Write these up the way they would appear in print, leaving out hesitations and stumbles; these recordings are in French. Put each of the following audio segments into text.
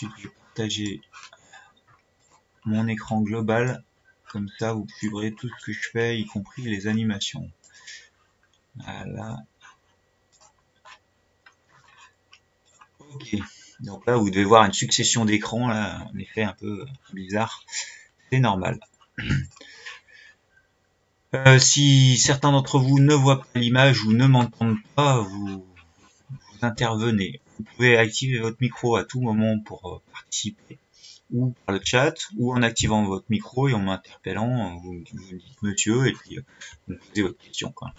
Ensuite, je vais partager mon écran global. Comme ça, vous suivrez tout ce que je fais, y compris les animations. Voilà. Ok. Donc là, vous devez voir une succession d'écrans, là, en effet un peu bizarre. C'est normal. Si certains d'entre vous ne voient pas l'image ou ne m'entendent pas, vous intervenez. Vous pouvez activer votre micro à tout moment pour participer, ou par le chat, ou en activant votre micro et en m'interpellant, vous dites monsieur et puis vous me posez votre question, quoi.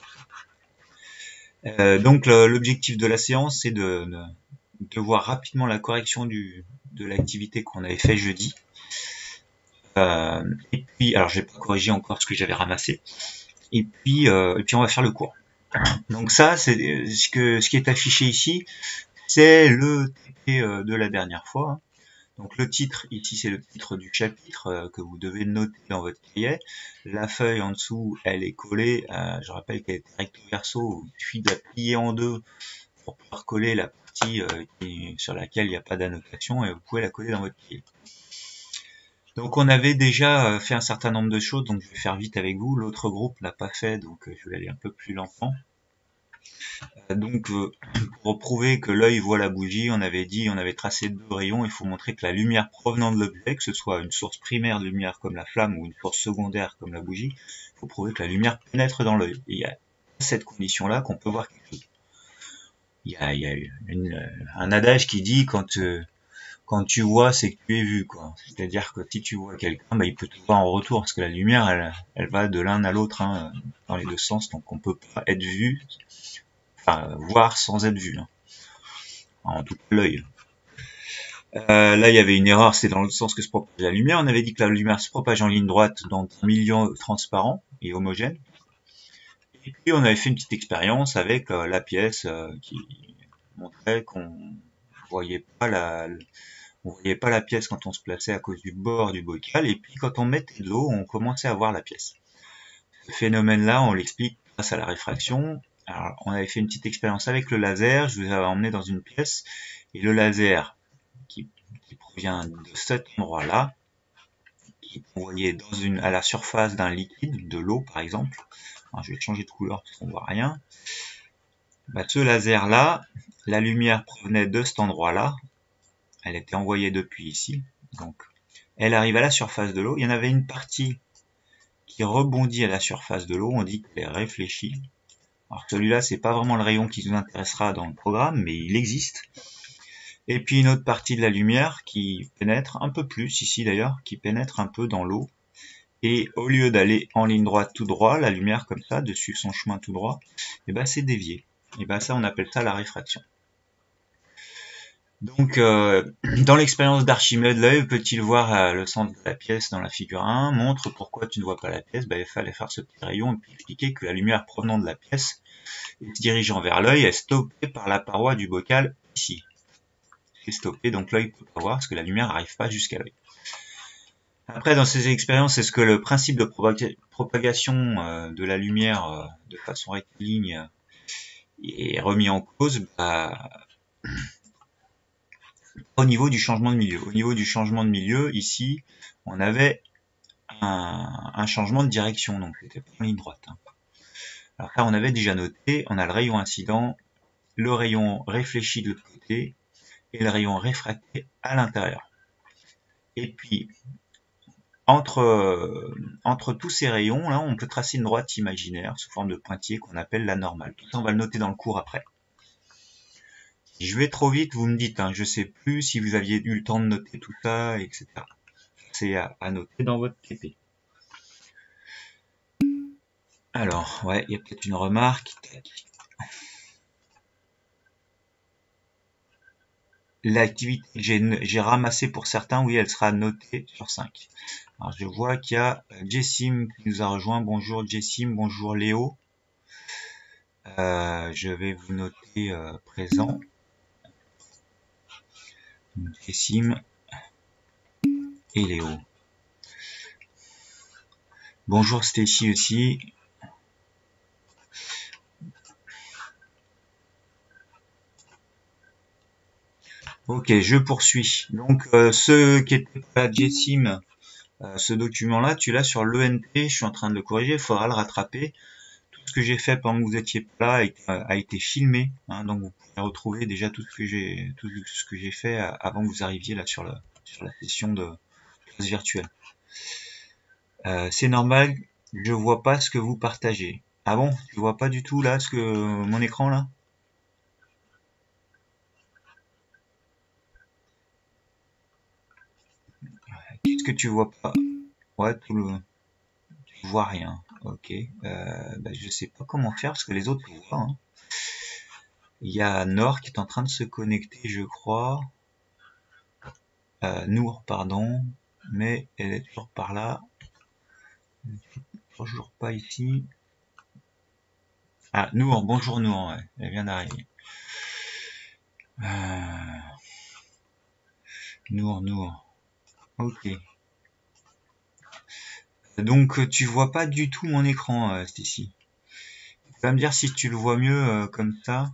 Donc l'objectif de la séance, c'est de voir rapidement la correction de l'activité qu'on avait fait jeudi. Et puis, alors je vais pas corriger encore ce que j'avais ramassé. Et puis on va faire le cours. Donc ça, c'est ce qui est affiché ici, c'est le TP de la dernière fois. Donc le titre, ici c'est le titre du chapitre que vous devez noter dans votre cahier. La feuille en dessous, elle est collée. Je rappelle qu'elle est recto verso, il suffit de la plier en deux pour pouvoir coller la partie sur laquelle il n'y a pas d'annotation et vous pouvez la coller dans votre cahier. Donc on avait déjà fait un certain nombre de choses, donc je vais faire vite avec vous. L'autre groupe l'a pas fait, donc je vais aller un peu plus lentement. Donc pour prouver que l'œil voit la bougie, on avait tracé deux rayons. Il faut montrer que la lumière provenant de l'objet, que ce soit une source primaire de lumière comme la flamme ou une source secondaire comme la bougie, il faut prouver que la lumière pénètre dans l'œil. Et il y a cette condition-là qu'on peut voir quelque chose. Il y a un adage qui dit quand tu vois, c'est que tu es vu, quoi. C'est-à-dire que si tu vois quelqu'un, bah, il peut te voir en retour, parce que la lumière, elle va de l'un à l'autre, hein, dans les deux sens, donc on peut pas être vu, enfin, voir sans être vu, hein. En tout cas, l'œil. Là, il y avait une erreur, c'était dans l'autre sens que se propage la lumière. On avait dit que la lumière se propage en ligne droite dans un milieu transparent et homogène. Et puis, on avait fait une petite expérience avec la pièce qui montrait qu'on voyait pas on voyait pas la pièce quand on se plaçait à cause du bord du bocal, et puis quand on mettait de l'eau, on commençait à voir la pièce. Ce phénomène-là, on l'explique grâce à la réfraction. Alors, on avait fait une petite expérience avec le laser, je vous avais emmené dans une pièce, et le laser qui provient de cet endroit-là, qui est envoyé à la surface d'un liquide, de l'eau par exemple. Alors, je vais changer de couleur parce qu'on voit rien. Bah, ce laser-là, la lumière provenait de cet endroit-là, elle était envoyée depuis ici, donc elle arrive à la surface de l'eau. Il y en avait une partie qui rebondit à la surface de l'eau, on dit qu'elle est réfléchie. Alors celui-là, c'est pas vraiment le rayon qui nous intéressera dans le programme, mais il existe. Et puis une autre partie de la lumière qui pénètre un peu plus, ici d'ailleurs, qui pénètre un peu dans l'eau. Et au lieu d'aller en ligne droite tout droit, la lumière comme ça, de suivre son chemin tout droit, et ben c'est dévié. Et ben ça, on appelle ça la réfraction. Donc, dans l'expérience d'Archimède, l'œil peut-il voir le centre de la pièce dans la figure 1, montre pourquoi tu ne vois pas la pièce. Il fallait faire ce petit rayon et puis expliquer que la lumière provenant de la pièce et se dirigeant vers l'œil est stoppée par la paroi du bocal ici. C'est stoppé, donc l'œil ne peut pas voir parce que la lumière n'arrive pas jusqu'à l'œil. Après, dans ces expériences, est-ce que le principe de propagation de la lumière de façon rectiligne est remis en cause? Au niveau du changement de milieu. Au niveau du changement de milieu, ici, on avait un changement de direction, donc c'était pas en ligne droite. Alors là, on avait déjà noté, on a le rayon incident, le rayon réfléchi de l'autre côté, et le rayon réfracté à l'intérieur. Et puis, entre tous ces rayons, là, on peut tracer une droite imaginaire sous forme de pointillé qu'on appelle la normale. Tout ça, on va le noter dans le cours après. Si je vais trop vite, vous me dites, hein, je sais plus si vous aviez eu le temps de noter tout ça, etc. C'est à noter dans votre TP. Alors, ouais, il y a peut-être une remarque. L'activité que j'ai ramassée pour certains, oui, elle sera notée sur 5. Alors, je vois qu'il y a Jessim qui nous a rejoint. Bonjour Jessim, bonjour Léo. Je vais vous noter présent. Jessim et Léo. Bonjour Stécie aussi. Ok, je poursuis. Donc, ceux qui étaient pas à JSIM, ce document-là, tu l'as sur l'ENT, je suis en train de le corriger, il faudra le rattraper. Tout ce que j'ai fait pendant que vous étiez là a été filmé, hein, donc vous pouvez retrouver déjà tout ce que j'ai fait avant que vous arriviez là sur la session de classe virtuelle. C'est normal, je vois pas ce que vous partagez. Ah bon, tu vois pas du tout là mon écran là? Qu'est-ce que tu vois pas? Ouais, tu vois rien. Ok, je sais pas comment faire parce que les autres voient, hein. Il y a Nord qui est en train de se connecter, je crois. Nour, pardon, mais elle est toujours par là. Toujours pas ici. Ah, Nour, bonjour Nour, ouais, elle vient d'arriver. Nour. Ok. Donc tu vois pas du tout mon écran, Stacy. Tu vas me dire si tu le vois mieux comme ça.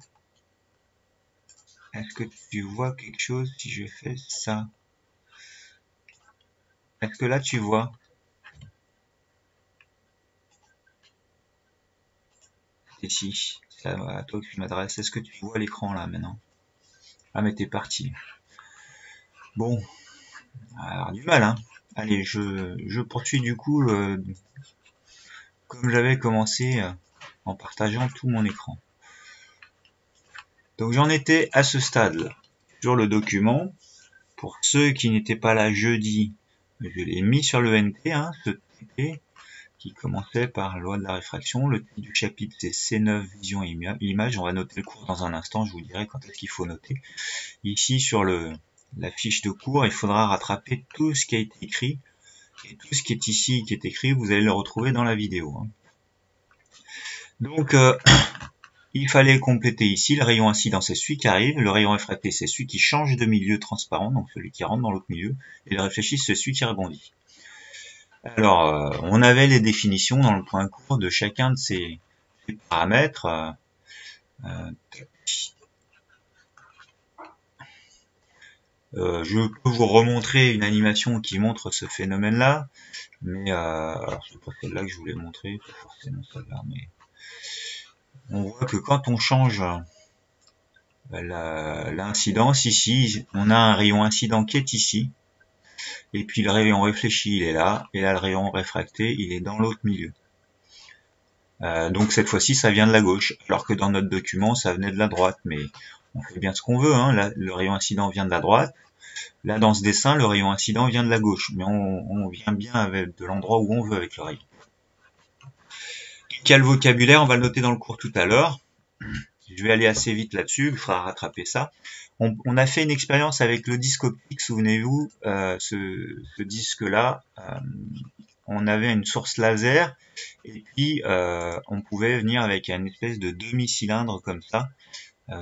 Est-ce que tu vois quelque chose si je fais ça? Est-ce que là tu vois? Stacy, c'est à toi que je m'adresse. Est-ce que tu vois l'écran là maintenant? Ah mais t'es parti. Bon, alors du mal hein. Allez, je poursuis du coup comme j'avais commencé en partageant tout mon écran. Donc j'en étais à ce stade sur le document. Pour ceux qui n'étaient pas là jeudi, je l'ai mis sur le NT, hein, ce TP qui commençait par loi de la réfraction. Le titre du chapitre c'est C9 vision et image. On va noter le cours dans un instant, je vous dirai quand est-ce qu'il faut noter. Ici sur la fiche de cours, il faudra rattraper tout ce qui a été écrit. Et tout ce qui est ici, qui est écrit, vous allez le retrouver dans la vidéo, hein. Donc il fallait compléter ici le rayon incident, c'est celui qui arrive, le rayon réfracté, c'est celui qui change de milieu transparent, donc celui qui rentre dans l'autre milieu, et le réfléchi, c'est celui qui rebondit. Alors, on avait les définitions dans le point court de chacun de ces paramètres. Je peux vous remontrer une animation qui montre ce phénomène-là, mais alors c'est pas celle-là que je voulais montrer, pas forcément celle-là, mais on voit que quand on change l'incidence ici, on a un rayon incident qui est ici, et puis le rayon réfléchi il est là, et là le rayon réfracté il est dans l'autre milieu. Donc cette fois-ci ça vient de la gauche, alors que dans notre document ça venait de la droite, mais on fait bien ce qu'on veut, hein. Là, le rayon incident vient de la droite, là dans ce dessin le rayon incident vient de la gauche, mais on vient bien avec de l'endroit où on veut avec le rayon. Quel vocabulaire, on va le noter dans le cours tout à l'heure. Je vais aller assez vite là-dessus, il faudra rattraper ça. On a fait une expérience avec le disque optique, souvenez-vous, ce disque-là, on avait une source laser, et puis on pouvait venir avec une espèce de demi-cylindre comme ça,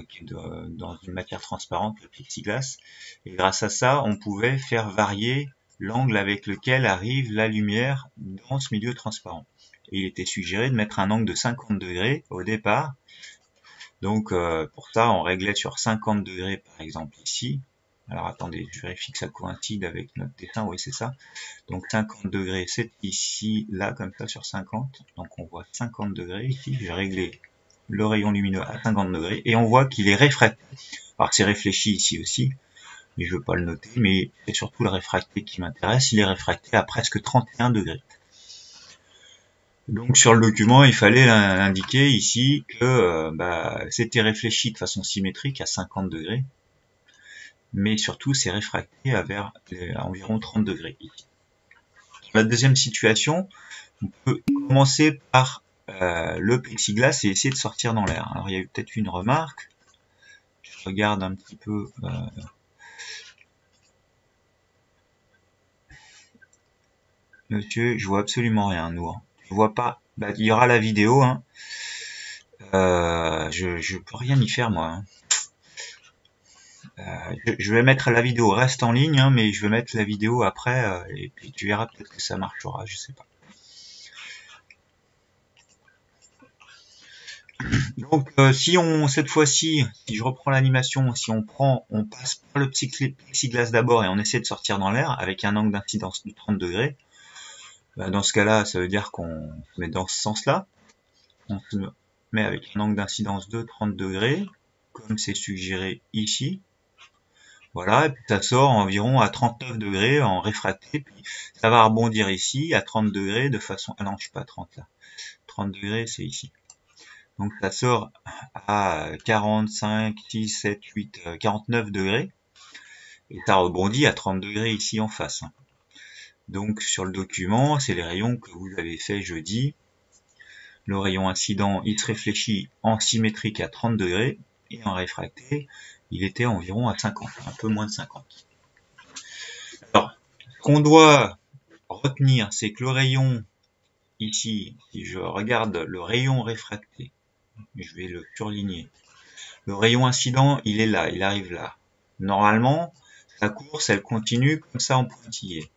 qui est dans une matière transparente, le plexiglas, et grâce à ça, on pouvait faire varier l'angle avec lequel arrive la lumière dans ce milieu transparent. Et il était suggéré de mettre un angle de 50 degrés au départ. Donc pour ça, on réglait sur 50 degrés par exemple ici. Alors attendez, je vérifie que ça coïncide avec notre dessin, oui c'est ça. Donc 50 degrés, c'est ici, là comme ça sur 50. Donc on voit 50 degrés ici, j'ai réglé le rayon lumineux à 50 degrés et on voit qu'il est réfracté. Alors c'est réfléchi ici aussi, mais je veux pas le noter, mais c'est surtout le réfracté qui m'intéresse. Il est réfracté à presque 31 degrés. Donc sur le document, il fallait indiquer ici que c'était réfléchi de façon symétrique à 50 degrés, mais surtout c'est réfracté à environ 30 degrés. Dans la deuxième situation, on peut commencer par le plexiglas et essayer de sortir dans l'air. Alors il y a eu peut-être une remarque, je regarde un petit peu... Monsieur, je vois absolument rien, Nour. Je vois pas. Il y aura la vidéo, hein. Je peux rien y faire moi, hein. Je vais mettre la vidéo reste en ligne, hein, mais je vais mettre la vidéo après et puis tu verras peut-être que ça marchera, je sais pas. Donc si cette fois-ci, si je reprends l'animation, si on passe par le plexiglas d'abord et on essaie de sortir dans l'air avec un angle d'incidence de 30 degrés, dans ce cas-là, ça veut dire qu'on se met dans ce sens-là. On se met avec un angle d'incidence de 30 degrés, comme c'est suggéré ici. Voilà, et puis ça sort environ à 39 degrés en réfracté, puis ça va rebondir ici à 30 degrés de façon... Ah non, je suis pas à 30 là. 30 degrés, c'est ici. Donc ça sort à 45, 6, 7, 8, 49 degrés. Et ça rebondit à 30 degrés ici en face. Donc sur le document, c'est les rayons que vous avez fait jeudi. Le rayon incident, il se réfléchit en symétrique à 30 degrés. Et en réfracté, il était environ à 50, un peu moins de 50. Alors, ce qu'on doit retenir, c'est que le rayon, ici, si je regarde le rayon réfracté, je vais le surligner, le rayon incident, il est là, il arrive là. Normalement, sa course, elle continue comme ça en pointillé.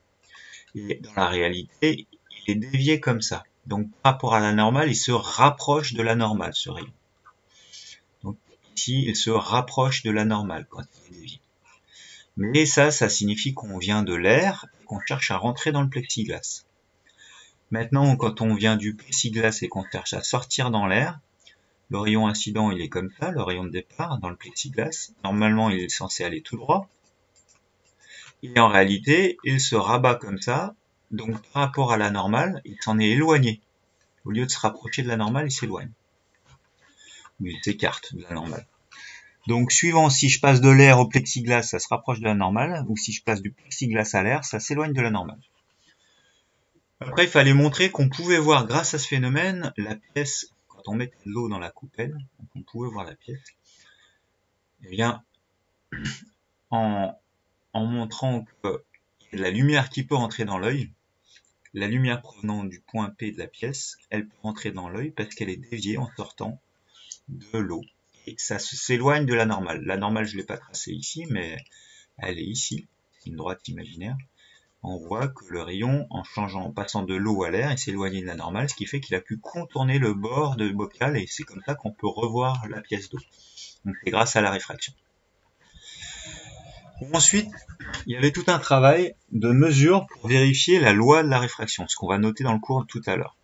Et dans la réalité, il est dévié comme ça. Donc, par rapport à la normale, il se rapproche de la normale, ce rayon. Donc, ici, il se rapproche de la normale quand il est dévié. Mais ça signifie qu'on vient de l'air et qu'on cherche à rentrer dans le plexiglas. Maintenant, quand on vient du plexiglas et qu'on cherche à sortir dans l'air, le rayon incident, il est comme ça, le rayon de départ dans le plexiglas. Normalement, il est censé aller tout droit. Et en réalité, il se rabat comme ça. Donc, par rapport à la normale, il s'en est éloigné. Au lieu de se rapprocher de la normale, il s'éloigne. Ou il s'écarte de la normale. Donc, suivant si je passe de l'air au plexiglas, ça se rapproche de la normale. Ou si je passe du plexiglas à l'air, ça s'éloigne de la normale. Après, il fallait montrer qu'on pouvait voir, grâce à ce phénomène, la pièce, quand on mettait de l'eau dans la coupelle, donc on pouvait voir la pièce, eh bien, en montrant que la lumière qui peut rentrer dans l'œil, la lumière provenant du point P de la pièce, elle peut rentrer dans l'œil parce qu'elle est déviée en sortant de l'eau. Et ça s'éloigne de la normale. La normale, je ne l'ai pas tracée ici, mais elle est ici, c'est une droite imaginaire. On voit que le rayon, en passant de l'eau à l'air, il s'est éloigné de la normale, ce qui fait qu'il a pu contourner le bord de bocal, et c'est comme ça qu'on peut revoir la pièce d'eau. Donc c'est grâce à la réfraction. Ensuite, il y avait tout un travail de mesure pour vérifier la loi de la réfraction, ce qu'on va noter dans le cours tout à l'heure.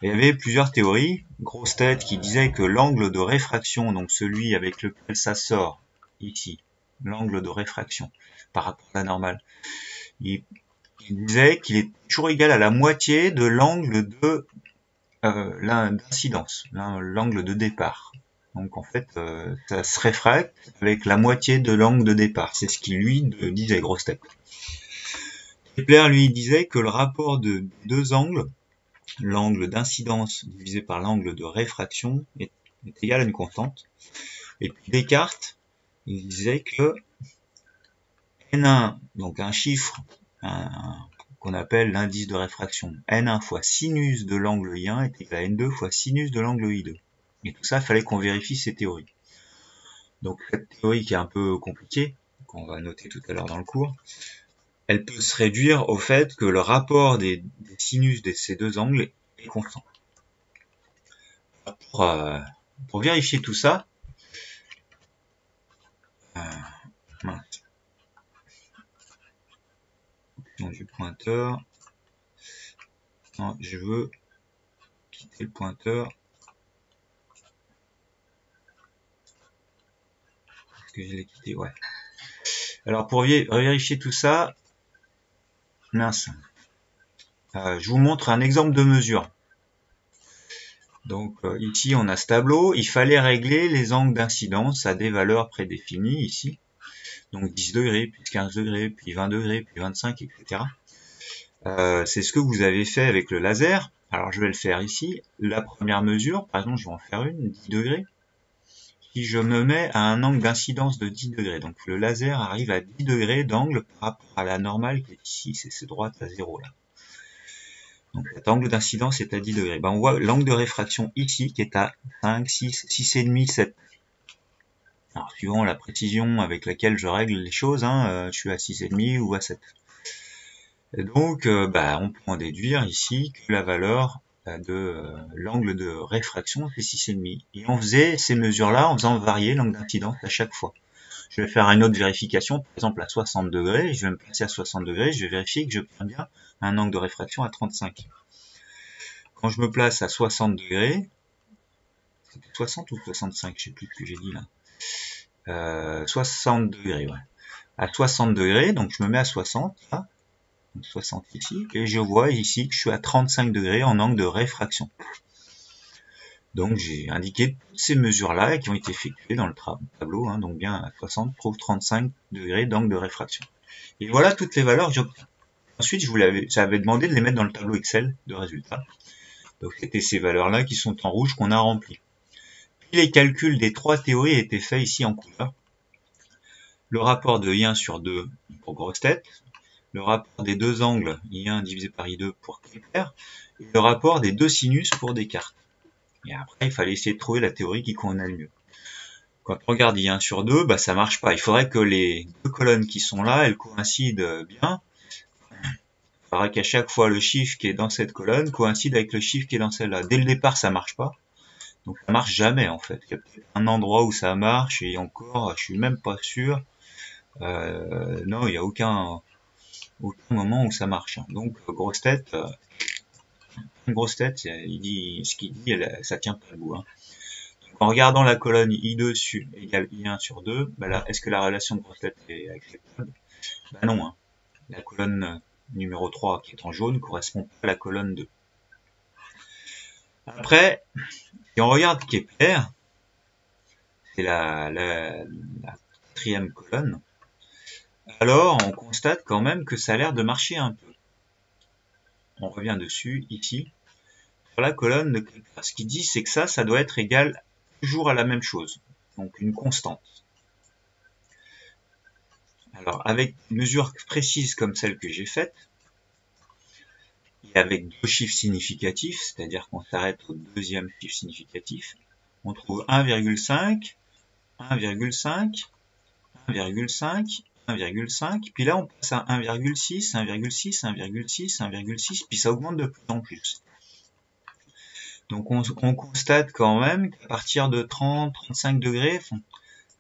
Il y avait plusieurs théories. Grossetête qui disait que l'angle de réfraction, donc celui avec lequel ça sort, ici, l'angle de réfraction par rapport à la normale, il disait qu'il est toujours égal à la moitié de l'angle de d'incidence, l'angle de départ. Donc en fait, ça se réfracte avec la moitié de l'angle de départ. C'est ce qu'il lui disait, Grossetête. Kepler lui disait que le rapport de deux angles, l'angle d'incidence divisé par l'angle de réfraction, est égal à une constante. Et puis Descartes, il disait que N1, donc un chiffre qu'on appelle l'indice de réfraction, N1 fois sinus de l'angle I1 est égal à N2 fois sinus de l'angle I2. Et tout ça, il fallait qu'on vérifie ces théories. Donc cette théorie qui est un peu compliquée, qu'on va noter tout à l'heure dans le cours, elle peut se réduire au fait que le rapport des sinus de ces deux angles est constant. Pour vérifier tout ça, option du pointeur, non, je veux quitter le pointeur, est-ce que je l'ai quitté? Ouais. Alors pour vérifier tout ça, mince, je vous montre un exemple de mesure. Donc ici on a ce tableau, il fallait régler les angles d'incidence à des valeurs prédéfinies ici. Donc 10 degrés, puis 15 degrés, puis 20 degrés, puis 25, etc. C'est ce que vous avez fait avec le laser. Alors je vais le faire ici. La première mesure, par exemple je vais en faire une, 10 degrés. Si je me mets à un angle d'incidence de 10 degrés, donc le laser arrive à 10 degrés d'angle par rapport à la normale qui est ici, c'est cette droite à 0 là. Donc cet angle d'incidence est à 10 degrés. Ben, on voit l'angle de réfraction ici qui est à 5, 6, 6,5, 7. Alors suivant la précision avec laquelle je règle les choses, je suis à 6,5 ou à 7. Et donc on peut en déduire ici que la valeur l'angle de réfraction, c'est 6,5. Et on faisait ces mesures-là en faisant varier l'angle d'incidence à chaque fois. Je vais faire une autre vérification, par exemple à 60 degrés, je vais me placer à 60 degrés, je vais vérifier que je prends bien un angle de réfraction à 35. Quand je me place à 60 degrés, c'était 60 ou 65, je sais plus ce que j'ai dit là. 60 degrés, ouais. À 60 degrés, donc je me mets à 60, là, 60 ici, et je vois ici que je suis à 35 degrés en angle de réfraction. Donc j'ai indiqué toutes ces mesures-là qui ont été effectuées dans le tableau, hein, donc bien à 60 prouve 35 degrés d'angle de réfraction. Et voilà toutes les valeurs que j'obtiens. Ensuite, j'avais demandé de les mettre dans le tableau Excel de résultats. Donc c'était ces valeurs-là qui sont en rouge qu'on a remplies. Puis les calculs des trois théories étaient faits ici en couleur. Le rapport de I1 sur 2 pour grosse tête, le rapport des deux angles I1 divisé par I2 pour Kepler, et le rapport des deux sinus pour Descartes. Et après, il fallait essayer de trouver la théorie qui convenait le mieux. Quand on regarde I1 sur 2, bah, ça marche pas. Il faudrait que les deux colonnes qui sont là, elles coïncident bien. Il faudrait qu'à chaque fois, le chiffre qui est dans cette colonne coïncide avec le chiffre qui est dans celle-là. Dès le départ, ça marche pas. Donc ça marche jamais, en fait. Il y a peut-être un endroit où ça marche, et encore, je suis même pas sûr. Non, il n'y a aucun moment où ça marche. Donc, grosse tête, il dit, ce qu'il dit, ça tient pas debout. Hein. En regardant la colonne I2 égale I1 sur 2, bah là, est-ce que la relation de grosse tête est acceptable? Bah non. Hein. La colonne numéro 3 qui est en jaune correspond pas à la colonne 2. Après, si on regarde Kepler, c'est la quatrième colonne, alors on constate quand même que ça a l'air de marcher un peu. On revient dessus, ici, sur la colonne de Kepler. Ce qu'il dit, c'est que ça doit être égal toujours à la même chose, donc une constante. Alors, avec une mesure précise comme celle que j'ai faite, et avec deux chiffres significatifs, c'est-à-dire qu'on s'arrête au deuxième chiffre significatif, on trouve 1,5, 1,5, 1,5, 1,5, puis là on passe à 1,6, 1,6, 1,6, 1,6, puis ça augmente de plus en plus. Donc on constate quand même qu'à partir de 30, 35 degrés,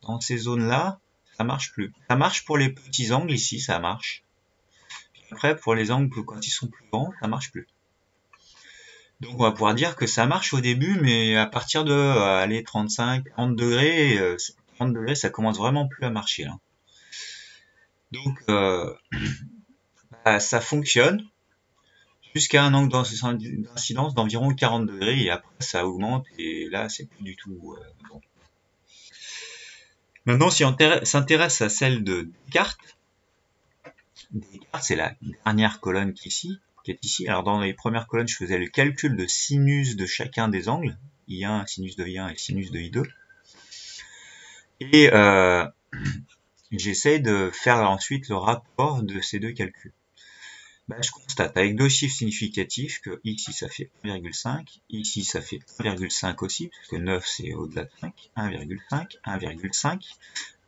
dans ces zones-là, ça marche plus. Ça marche pour les petits angles ici, ça marche. Puis après, pour les angles quand ils sont plus grands, ça marche plus. Donc on va pouvoir dire que ça marche au début, mais à partir de 35, 30 degrés, 30 degrés, ça commence vraiment plus à marcher là. Donc ça fonctionne jusqu'à un angle d'incidence d'environ 40 degrés et après ça augmente et là c'est plus du tout bon. Maintenant si on s'intéresse à celle de Descartes, c'est la dernière colonne qui est ici. Alors dans les premières colonnes je faisais le calcul de sinus de chacun des angles, I1, sinus de I1 et sinus de I2. Et j'essaie de faire ensuite le rapport de ces deux calculs. Ben, je constate avec deux chiffres significatifs que ici ça fait 1,5, ici ça fait 1,5 aussi, parce que 9 c'est au-delà de 5, 1,5, 1,5,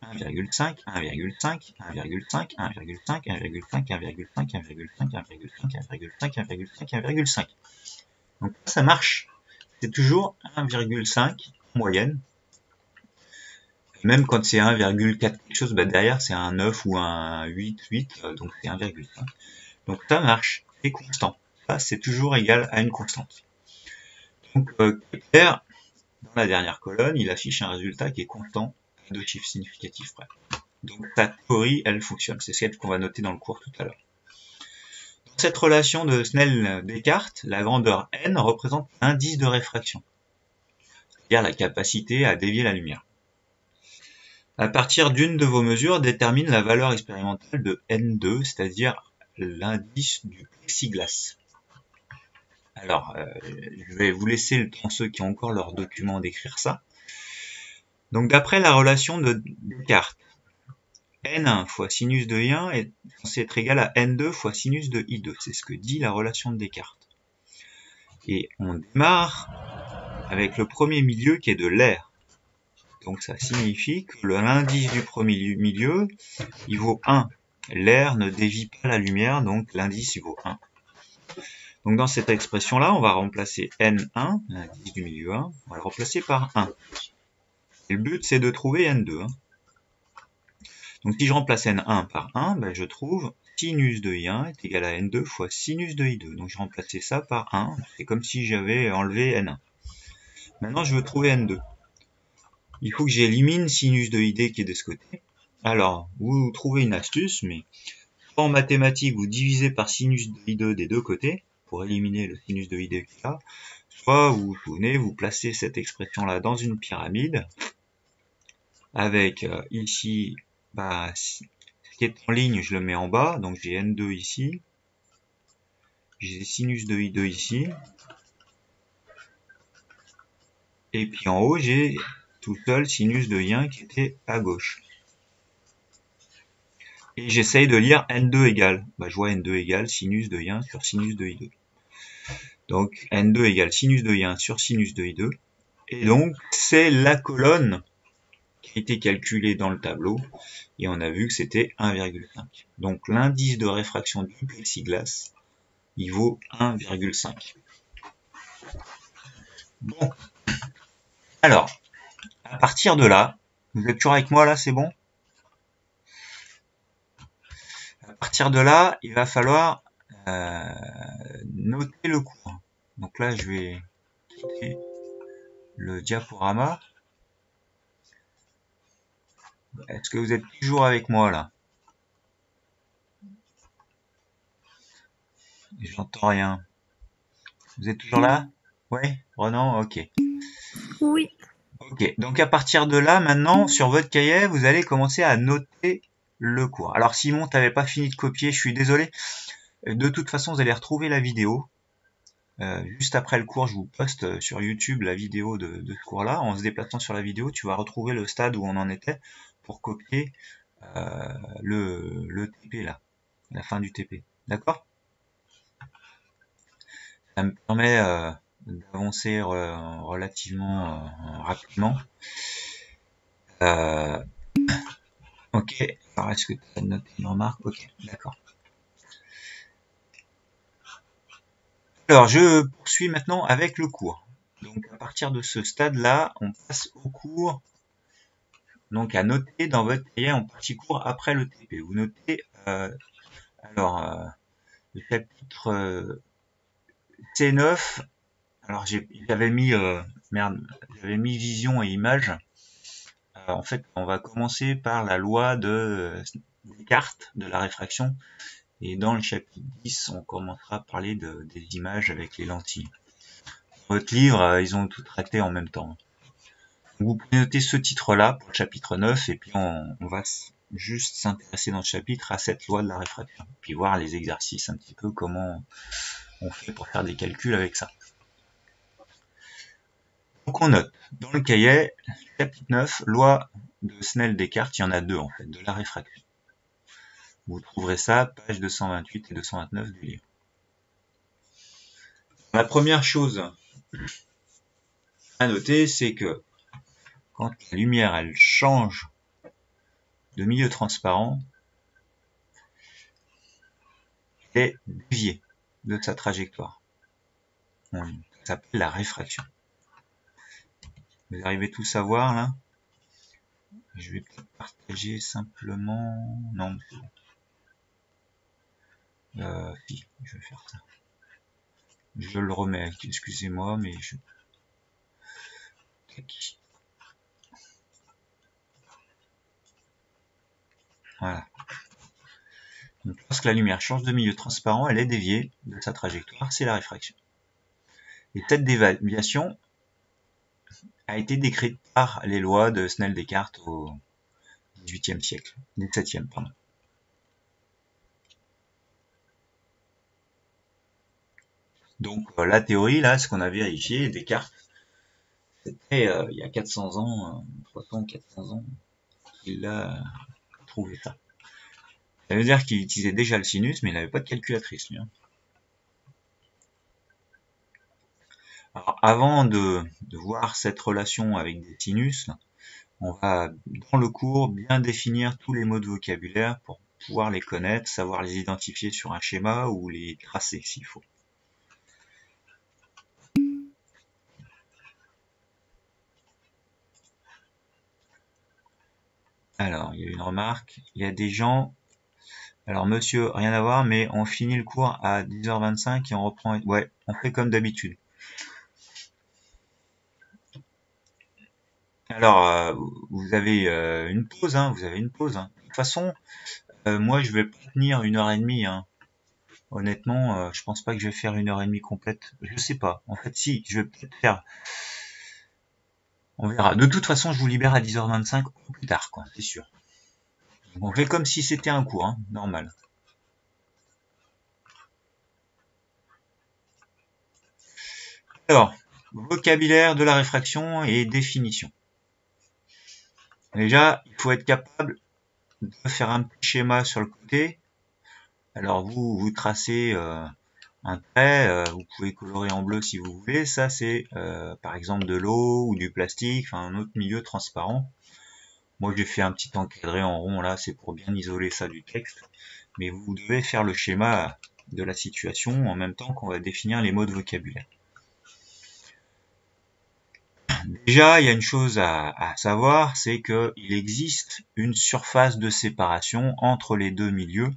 1,5, 1,5, 1,5, 1,5, 1,5, 1,5, 1,5, 1,5, 1,5, 1,5. Donc ça marche. C'est toujours 1,5 en moyenne. Même quand c'est 1,4 quelque chose, bah derrière c'est un 9 ou un 8, donc c'est 1,5. Donc ça marche, c'est constant. Ça c'est toujours égal à une constante. Donc Kepler, dans la dernière colonne, il affiche un résultat qui est constant à deux chiffres significatifs près. Donc sa théorie, elle fonctionne. C'est celle qu'on va noter dans le cours tout à l'heure. Dans cette relation de Snell-Descartes, la grandeur n représente l'indice de réfraction, c'est-à-dire la capacité à dévier la lumière. À partir d'une de vos mesures, détermine la valeur expérimentale de N2, c'est-à-dire l'indice du plexiglas. Alors, je vais vous laisser le temps, ceux qui ont encore leur document, d'écrire ça. Donc, d'après la relation de Descartes, N1 fois sinus de I1 est censé être égal à N2 fois sinus de I2. C'est ce que dit la relation de Descartes. Et on démarre avec le premier milieu qui est de l'air. Donc ça signifie que l'indice du premier milieu, il vaut 1. L'air ne dévie pas la lumière, donc l'indice il vaut 1. Donc dans cette expression-là, on va remplacer N1, l'indice du milieu 1, on va le remplacer par 1. Et le but, c'est de trouver N2. Hein. Donc si je remplace N1 par 1, ben, je trouve sinus de I1 est égal à N2 fois sinus de I2. Donc je remplaçais ça par 1, c'est comme si j'avais enlevé N1. Maintenant, je veux trouver N2. Il faut que j'élimine sinus de ID qui est de ce côté. Alors, vous trouvez une astuce, mais en mathématiques, vous divisez par sinus de I2 des deux côtés, pour éliminer le sinus de ID qui est là. Soit vous vous souvenez, vous placez cette expression-là dans une pyramide, avec ici, bah, ce qui est en ligne, je le mets en bas, donc j'ai N2 ici, j'ai sinus de I2 ici, et puis en haut, j'ai tout seul sinus de I1 qui était à gauche. Et j'essaye de lire N2 égale. Bah, je vois N2 égale sinus de I1 sur sinus de I2. Donc N2 égale sinus de I1 sur sinus de I2. Et donc c'est la colonne qui a été calculée dans le tableau. Et on a vu que c'était 1,5. Donc l'indice de réfraction du plexiglas, il vaut 1,5. Bon. Alors, à partir de là, vous êtes toujours avec moi là, c'est bon? À partir de là, il va falloir noter le cours. Donc là, je vais quitter le diaporama. Est-ce que vous êtes toujours avec moi là? J'entends rien. Vous êtes toujours là? Ouais, Ronan, ok. Oui. Ok, donc à partir de là, maintenant, sur votre cahier, vous allez commencer à noter le cours. Alors Simon, t'avais pas fini de copier, je suis désolé. De toute façon, vous allez retrouver la vidéo. Juste après le cours, je vous poste sur YouTube la vidéo de ce cours-là. En se déplaçant sur la vidéo, tu vas retrouver le stade où on en était pour copier le TP là, la fin du TP. D'accord? Ça me permet d'avancer relativement rapidement. Ok, alors est-ce que tu as noté une remarque? Ok, d'accord. Alors je poursuis maintenant avec le cours. Donc à partir de ce stade-là, on passe au cours. Donc à noter dans votre cahier en partie cours après le TP. Vous notez le chapitre C9. Alors j'avais mis j'avais mis vision et image. En fait, on va commencer par la loi de Descartes de la réfraction. Et dans le chapitre 10, on commencera à parler des images avec les lentilles. Dans votre livre, ils ont tout traité en même temps. Vous pouvez noter ce titre-là pour le chapitre 9, et puis on va juste s'intéresser dans le chapitre à cette loi de la réfraction. Puis voir les exercices un petit peu, comment on fait pour faire des calculs avec ça. Donc on note, dans le cahier, chapitre 9, loi de Snell-Descartes, il y en a deux en fait, de la réfraction. Vous trouverez ça, pages 228 et 229 du livre. La première chose à noter, c'est que quand la lumière elle change de milieu transparent, elle est déviée de sa trajectoire. Ça s'appelle la réfraction. Vous arrivez tous à voir là? Je vais peut-être partager simplement... Non, c'est bon. Si, je vais faire ça. Je le remets, excusez-moi, mais je... Voilà. Donc, lorsque la lumière change de milieu transparent, elle est déviée de sa trajectoire, c'est la réfraction. Et cette déviation a été décrite par les lois de Snell-Descartes au XVIIIe siècle, XVIIe, pardon. Donc la théorie, là, ce qu'on a vérifié, Descartes, c'était il y a 400 ans, 300, 400 ans, qu'il a trouvé ça. Ça veut dire qu'il utilisait déjà le sinus, mais il n'avait pas de calculatrice, lui. Hein. Alors, avant de voir cette relation avec des sinus, on va, dans le cours, bien définir tous les mots de vocabulaire pour pouvoir les connaître, savoir les identifier sur un schéma ou les tracer s'il faut. Alors, il y a une remarque. Il y a des gens... Alors, monsieur, rien à voir, mais on finit le cours à 10h25 et on reprend... Ouais, on fait comme d'habitude. Alors, vous avez une pause, hein, vous avez une pause. Hein. De toute façon, moi, je vais pas tenir 1h30. Hein. Honnêtement, je pense pas que je vais faire 1h30 complète. Je sais pas. En fait, si, je vais peut-être faire... On verra. De toute façon, je vous libère à 10h25 ou plus tard, quoi, c'est sûr. Donc, on fait comme si c'était un cours, hein, normal. Alors, vocabulaire de la réfraction et définition. Déjà, il faut être capable de faire un petit schéma sur le côté. Alors, vous tracez un trait, vous pouvez colorer en bleu si vous voulez. Ça, c'est par exemple de l'eau ou du plastique, enfin un autre milieu transparent. Moi, j'ai fait un petit encadré en rond là, c'est pour bien isoler ça du texte. Mais vous devez faire le schéma de la situation en même temps qu'on va définir les mots de vocabulaire. Déjà, il y a une chose à savoir, c'est qu'il existe une surface de séparation entre les deux milieux.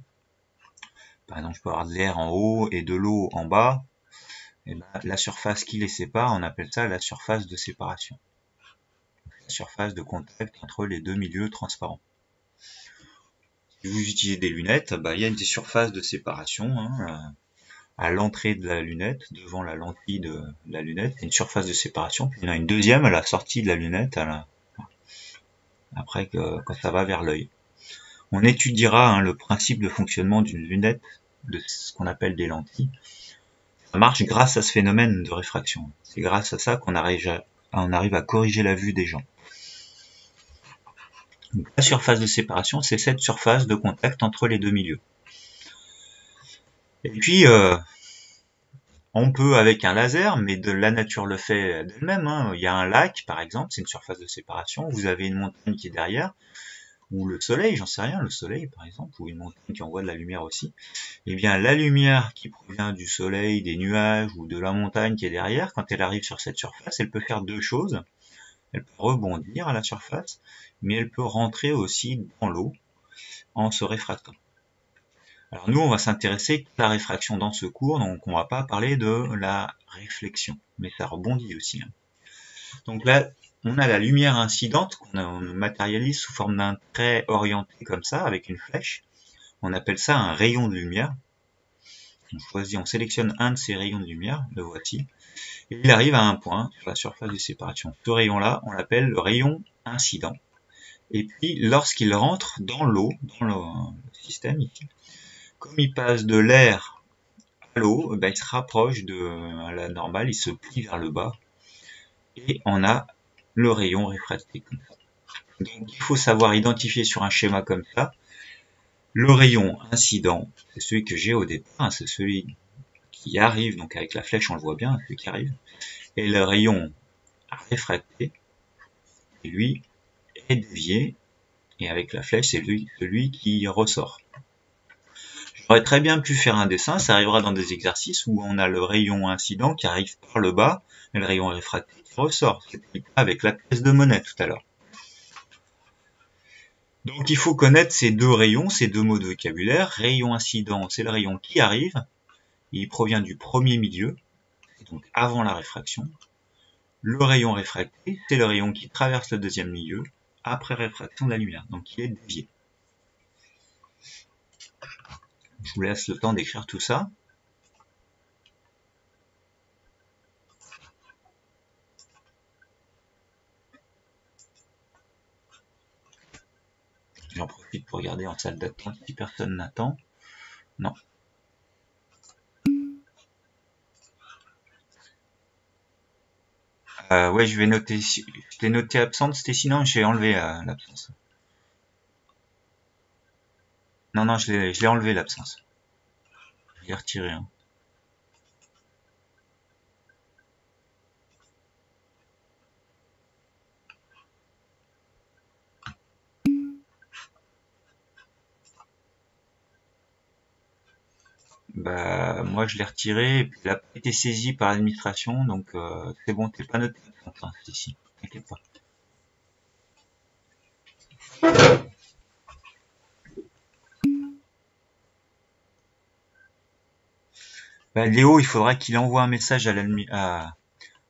Par exemple, je peux avoir de l'air en haut et de l'eau en bas. Et ben, la surface qui les sépare, on appelle ça la surface de séparation. La surface de contact entre les deux milieux transparents. Si vous utilisez des lunettes, ben, il y a des surfaces de séparation. Hein, à l'entrée de la lunette, devant la lentille de la lunette, il y a une surface de séparation, puis il y en a une deuxième à la sortie de la lunette, après quand ça va vers l'œil. On étudiera le principe de fonctionnement d'une lunette, de ce qu'on appelle des lentilles. Ça marche grâce à ce phénomène de réfraction. C'est grâce à ça qu'on arrive à corriger la vue des gens. Donc, la surface de séparation, c'est cette surface de contact entre les deux milieux. Et puis, on peut avec un laser, mais de la nature le fait d'elle-même. Hein. Il y a un lac, par exemple, c'est une surface de séparation. Vous avez une montagne qui est derrière, ou le soleil, j'en sais rien, le soleil par exemple, ou une montagne qui envoie de la lumière aussi. Eh bien, la lumière qui provient du soleil, des nuages ou de la montagne qui est derrière, quand elle arrive sur cette surface, elle peut faire deux choses. Elle peut rebondir à la surface, mais elle peut rentrer aussi dans l'eau en se réfractant. Alors nous, on va s'intéresser à la réfraction dans ce cours, donc on va pas parler de la réflexion, mais ça rebondit aussi. Hein. Donc là, on a la lumière incidente qu'on matérialise sous forme d'un trait orienté comme ça, avec une flèche. On appelle ça un rayon de lumière. On sélectionne un de ces rayons de lumière, le voici, et il arrive à un point sur la surface de séparation. Ce rayon-là, on l'appelle le rayon incident. Et puis, lorsqu'il rentre dans l'eau, dans le système ici, comme il passe de l'air à l'eau, il se rapproche de la normale, il se plie vers le bas, et on a le rayon réfracté comme ça. Donc, il faut savoir identifier sur un schéma comme ça, le rayon incident, c'est celui que j'ai au départ, c'est celui qui arrive, donc avec la flèche on le voit bien, celui qui arrive, et le rayon réfracté, et lui, est dévié, et avec la flèche c'est celui qui ressort. J'aurais très bien pu faire un dessin, ça arrivera dans des exercices où on a le rayon incident qui arrive par le bas, et le rayon réfracté qui ressort. C'était avec la pièce de monnaie tout à l'heure. Donc il faut connaître ces deux rayons, ces deux mots de vocabulaire. Rayon incident, c'est le rayon qui arrive, il provient du premier milieu, donc avant la réfraction. Le rayon réfracté, c'est le rayon qui traverse le deuxième milieu, après réfraction de la lumière, donc qui est dévié. Je vous laisse le temps d'écrire tout ça. J'en profite pour regarder en salle d'attente si personne n'attend. Non. Ouais, je vais noter. Je t'ai noté absente, c'était sinon j'ai enlevé l'absence. Non, je l'ai enlevé l'absence. Je l'ai retiré. Hein. Bah, moi je l'ai retiré et puis il a pas été saisi par l'administration, donc c'est bon, t'es pas noté absente, hein, c'est ici. T'inquiète pas. Bah, Léo, il faudra qu'il envoie un message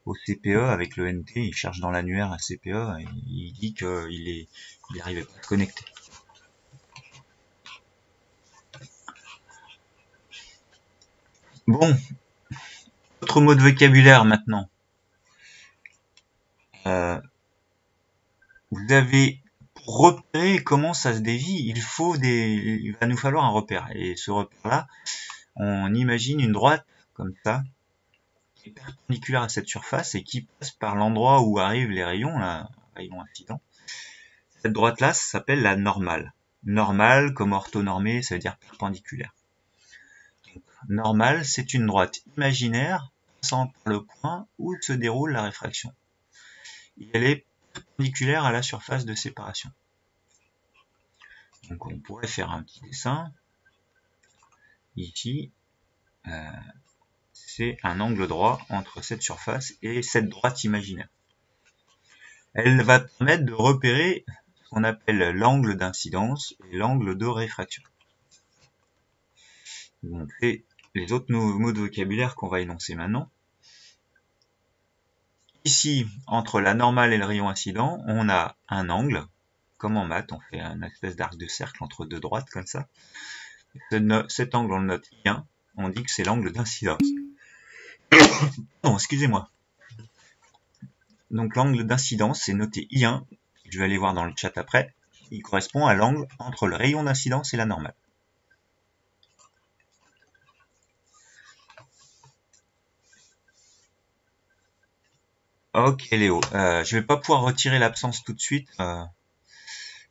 au CPE avec le NT. Il cherche dans l'annuaire un CPE et il dit qu'il n'arrivait pas à se connecter. Bon, autre mot de vocabulaire maintenant. Vous avez, pour repérer comment ça se dévie, il va nous falloir un repère. Et ce repère-là, on imagine une droite comme ça, qui est perpendiculaire à cette surface et qui passe par l'endroit où arrivent les rayons, là, rayon incident. Cette droite-là, ça s'appelle la normale. Normale, comme orthonormée, ça veut dire perpendiculaire. Donc, normale, c'est une droite imaginaire passant par le point où se déroule la réfraction. Et elle est perpendiculaire à la surface de séparation. Donc on pourrait faire un petit dessin. Ici, c'est un angle droit entre cette surface et cette droite imaginaire. Elle va permettre de repérer ce qu'on appelle l'angle d'incidence et l'angle de réfraction. Donc c'est les autres mots de vocabulaire qu'on va énoncer maintenant. Ici, entre la normale et le rayon incident, on a un angle. Comme en maths, on fait une espèce d'arc de cercle entre deux droites, comme ça. Cet angle, on le note I1. On dit que c'est l'angle d'incidence. Non, excusez-moi. Donc l'angle d'incidence, c'est noté I1. Je vais aller voir dans le chat après. Il correspond à l'angle entre le rayon d'incidence et la normale. Ok Léo, je vais pas pouvoir retirer l'absence tout de suite.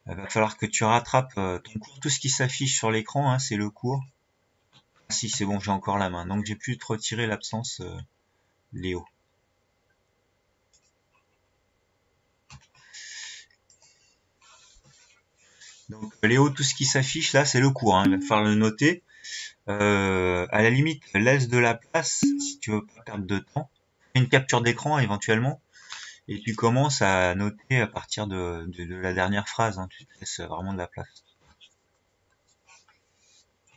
Il va falloir que tu rattrapes ton cours. Tout ce qui s'affiche sur l'écran, hein, c'est le cours. Ah, si, c'est bon, j'ai encore la main. Donc j'ai pu te retirer l'absence, Léo. Donc Léo, tout ce qui s'affiche là, c'est le cours. Hein. Il va falloir le noter. À la limite, laisse de la place si tu veux pas perdre de temps. Fais une capture d'écran éventuellement. Et tu commences à noter à partir de la dernière phrase. Hein. Tu te laisses vraiment de la place.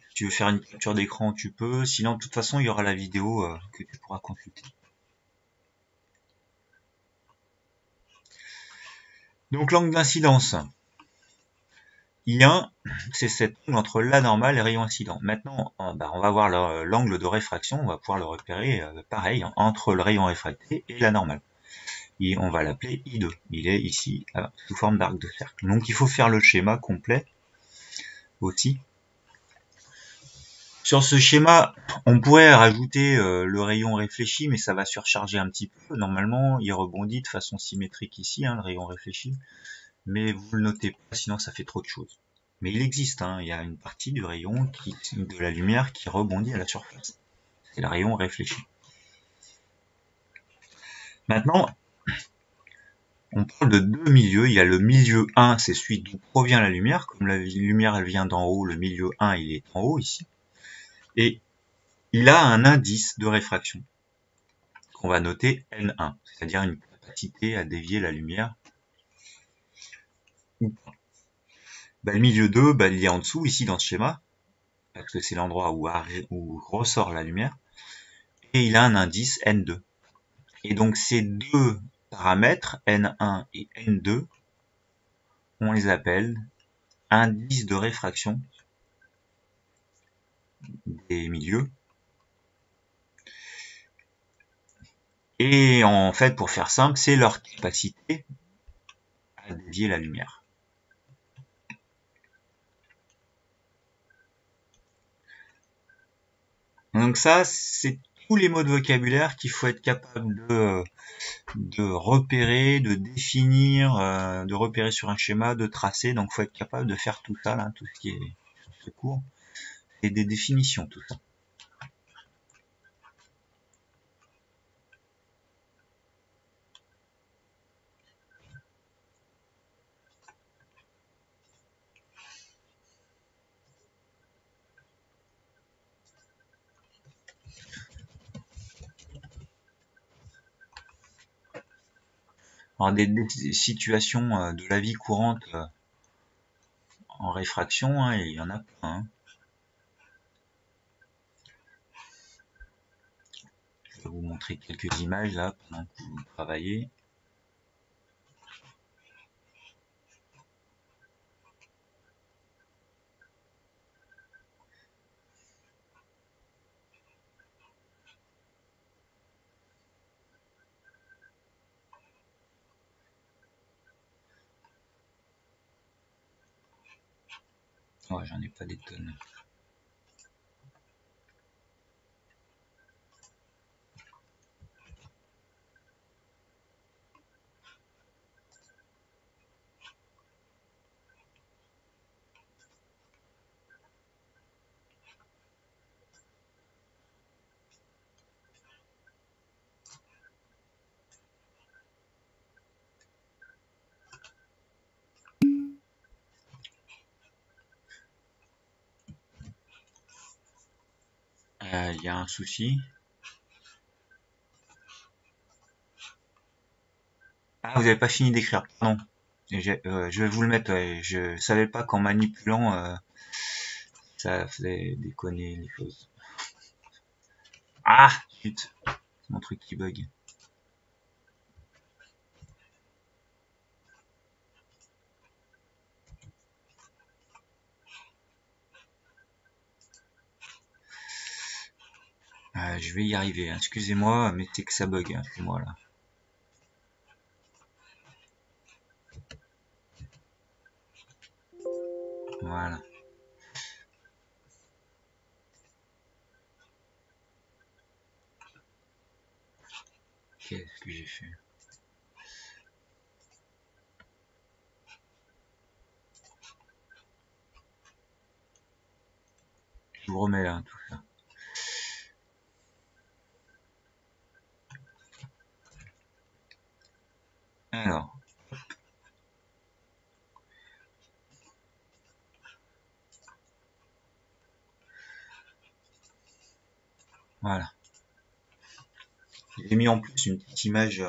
Si tu veux faire une capture d'écran, tu peux. Sinon, de toute façon, il y aura la vidéo que tu pourras consulter. Donc, l'angle d'incidence. I1, c'est cet angle entre la normale et le rayon incident. Maintenant, on va voir l'angle de réfraction. On va pouvoir le repérer pareil, entre le rayon réfracté et la normale. Et on va l'appeler I2. Il est ici sous forme d'arc de cercle. Donc, il faut faire le schéma complet aussi. Sur ce schéma, on pourrait rajouter le rayon réfléchi, mais ça va surcharger un petit peu. Normalement, il rebondit de façon symétrique ici, hein, le rayon réfléchi. Mais vous le notez pas, sinon ça fait trop de choses. Mais il existe, hein, il y a une partie du rayon, de la lumière qui rebondit à la surface. C'est le rayon réfléchi. Maintenant, on parle de deux milieux. Il y a le milieu 1, c'est celui d'où provient la lumière. Comme la lumière, elle vient d'en haut, le milieu 1, il est en haut ici. Et il a un indice de réfraction qu'on va noter N1, c'est-à-dire une capacité à dévier la lumière ou pas. Le milieu 2, il est en dessous, ici dans ce schéma, parce que c'est l'endroit où ressort la lumière, et il a un indice N2. Et donc ces deux paramètres, N1 et N2, on les appelle indices de réfraction des milieux. Et en fait, pour faire simple, c'est leur capacité à dévier la lumière. Donc ça, c'est tous les mots de vocabulaire qu'il faut être capable de repérer, de définir, de repérer sur un schéma, de tracer. Donc, faut être capable de faire tout ça, là, tout ce qui est sur ce cours, et des définitions, tout ça. Alors, des situations de la vie courante en réfraction, hein, et il y en a plein. Hein. Je vais vous montrer quelques images là pendant que vous travaillez. Ouais, j'en ai pas des tonnes. Il y a un souci. Ah, vous n'avez pas fini d'écrire. Non. Je vais vous le mettre. Ouais. Je savais pas qu'en manipulant, ça faisait déconner les choses. Ah, zut. C'est mon truc qui bug. Je vais y arriver. Hein. Excusez-moi, mais c'est que ça bug. Hein. C'est moi là. Voilà. Qu'est-ce que j'ai fait? Je vous remets là tout ça. Alors. Voilà. J'ai mis en plus une petite image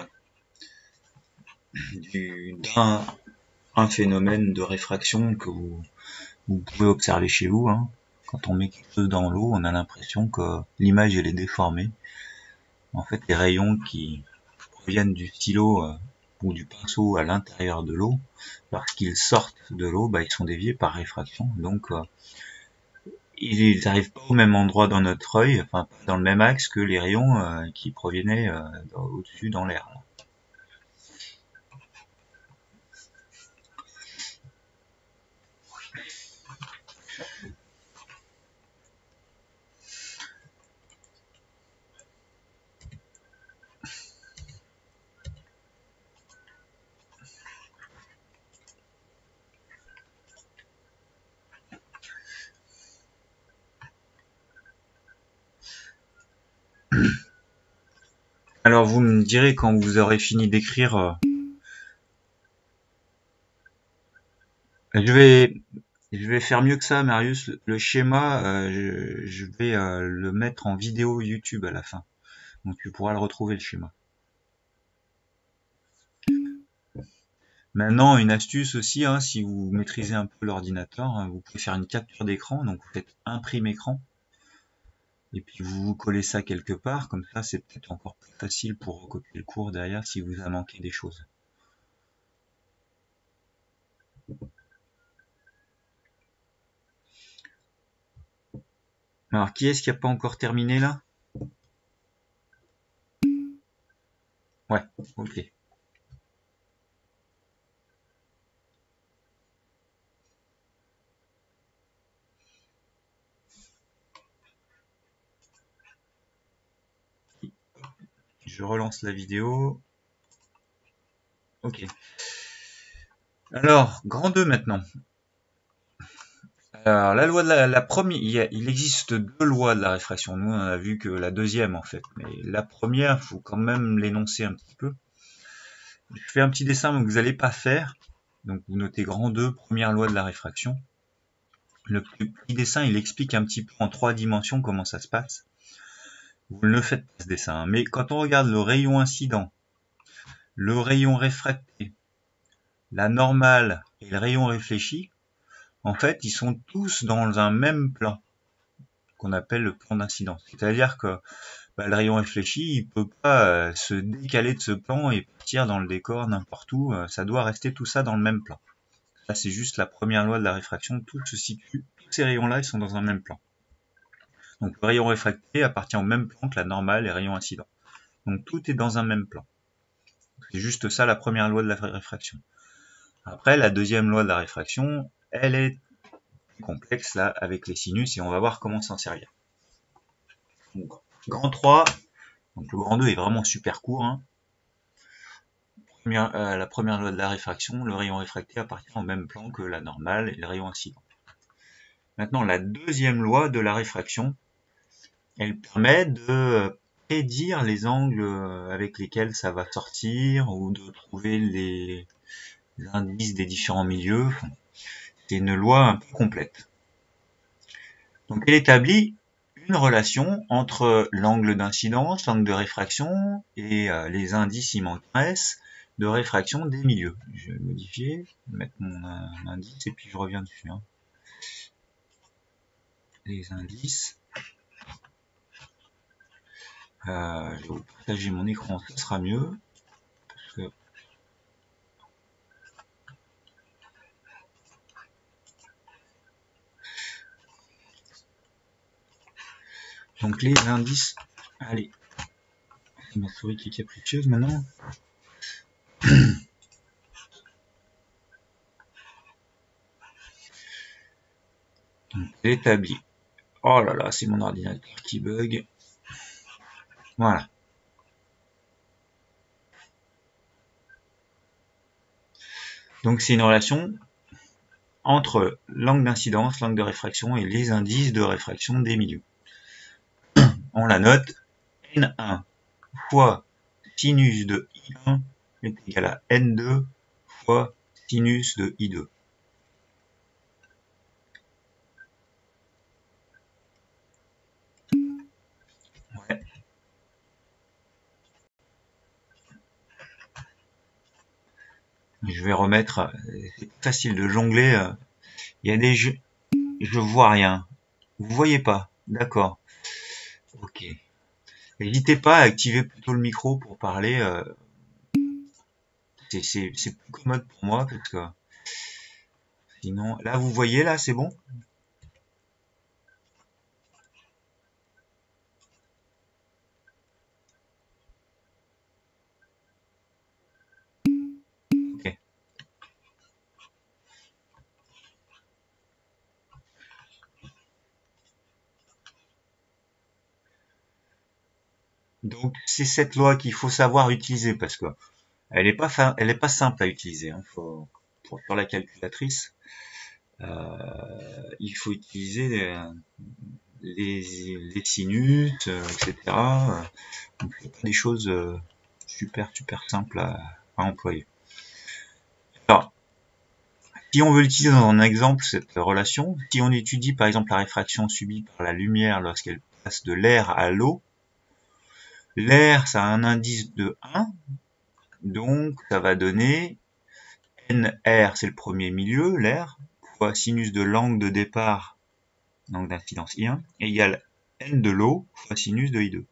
d'un phénomène de réfraction que vous pouvez observer chez vous. Hein. Quand on met quelque chose dans l'eau, on a l'impression que l'image elle est déformée. En fait, les rayons qui proviennent du stylo ou du pinceau à l'intérieur de l'eau, lorsqu'ils sortent de l'eau, bah, ils sont déviés par réfraction. Donc, ils n'arrivent pas au même endroit dans notre œil, enfin pas dans le même axe que les rayons qui provenaient au-dessus dans l'air. Alors vous me direz quand vous aurez fini d'écrire. Je vais je vais faire mieux que ça, Marius. Le schéma, je vais le mettre en vidéo YouTube à la fin. Donc tu pourras le retrouver le schéma. Maintenant, une astuce aussi, hein, si vous maîtrisez un peu l'ordinateur, hein, vous pouvez faire une capture d'écran. Donc vous faites imprime écran et puis vous collez ça quelque part. Comme ça, c'est peut-être encore plus facile pour recopier le cours derrière si vous a manqué des choses. Alors, qui est-ce qui n'a pas encore terminé là? Ouais, ok. Je relance la vidéo. Ok. Alors, grand 2 maintenant. Alors, la loi de la première, il existe deux lois de la réfraction. Nous, on a vu que la deuxième, en fait. Mais la première, faut quand même l'énoncer un petit peu. Je fais un petit dessin que vous n'allez pas faire. Donc, vous notez grand 2, première loi de la réfraction. Le petit dessin, il explique un petit peu en 3 dimensions comment ça se passe. Vous ne le faites pas ce dessin. Mais quand on regarde le rayon incident, le rayon réfracté, la normale et le rayon réfléchi, en fait, ils sont tous dans un même plan, qu'on appelle le plan d'incidence. C'est-à-dire que le rayon réfléchi, il peut pas se décaler de ce plan et partir dans le décor n'importe où. Ça doit rester tout ça dans le même plan. Là, c'est juste la première loi de la réfraction. Tout se situe, tous ces rayons-là, ils sont dans un même plan. Donc le rayon réfracté appartient au même plan que la normale et rayon incident. Donc tout est dans un même plan. C'est juste ça la première loi de la réfraction. Après, la deuxième loi de la réfraction, elle est complexe là avec les sinus et on va voir comment s'en servir. Donc, grand 3, donc le grand 2 est vraiment super court. Hein. La première loi de la réfraction, le rayon réfracté appartient au même plan que la normale et le rayon incident. Maintenant, la deuxième loi de la réfraction, elle permet de prédire les angles avec lesquels ça va sortir ou de trouver les indices des différents milieux. C'est une loi un peu complète. Donc elle établit une relation entre l'angle d'incidence, l'angle de réfraction et les indices, il manque un S, de réfraction des milieux. Je vais le modifier, mettre mon indice et puis je reviens dessus. Hein. Les indices. Je vais vous partager mon écran, ce sera mieux. Parce que donc les indices, allez, c'est ma souris qui est capricieuse maintenant. Donc établi. Oh là là, c'est mon ordinateur qui bug. Voilà. Donc c'est une relation entre l'angle d'incidence, l'angle de réfraction et les indices de réfraction des milieux. On la note N1 fois sinus de I1 est égal à N2 fois sinus de I2. Ouais. Je vais remettre, c'est facile de jongler. Il y a des jeux, je vois rien. Vous voyez pas, d'accord. Ok. N'hésitez pas à activer plutôt le micro pour parler. C'est plus commode pour moi parce que sinon, là vous voyez là, c'est bon. Ok. Donc c'est cette loi qu'il faut savoir utiliser parce que elle est pas simple à utiliser. Hein. Pour faire la calculatrice, il faut utiliser les sinus, etc. Donc c'est pas des choses super simples à employer. Alors, si on veut l'utiliser dans un exemple, cette relation, si on étudie par exemple la réfraction subie par la lumière lorsqu'elle passe de l'air à l'eau, l'air ça a un indice de 1, donc ça va donner NR, c'est le premier milieu, l'air, fois sinus de l'angle de départ, l'angle d'incidence I1, égale N de l'eau fois sinus de I2.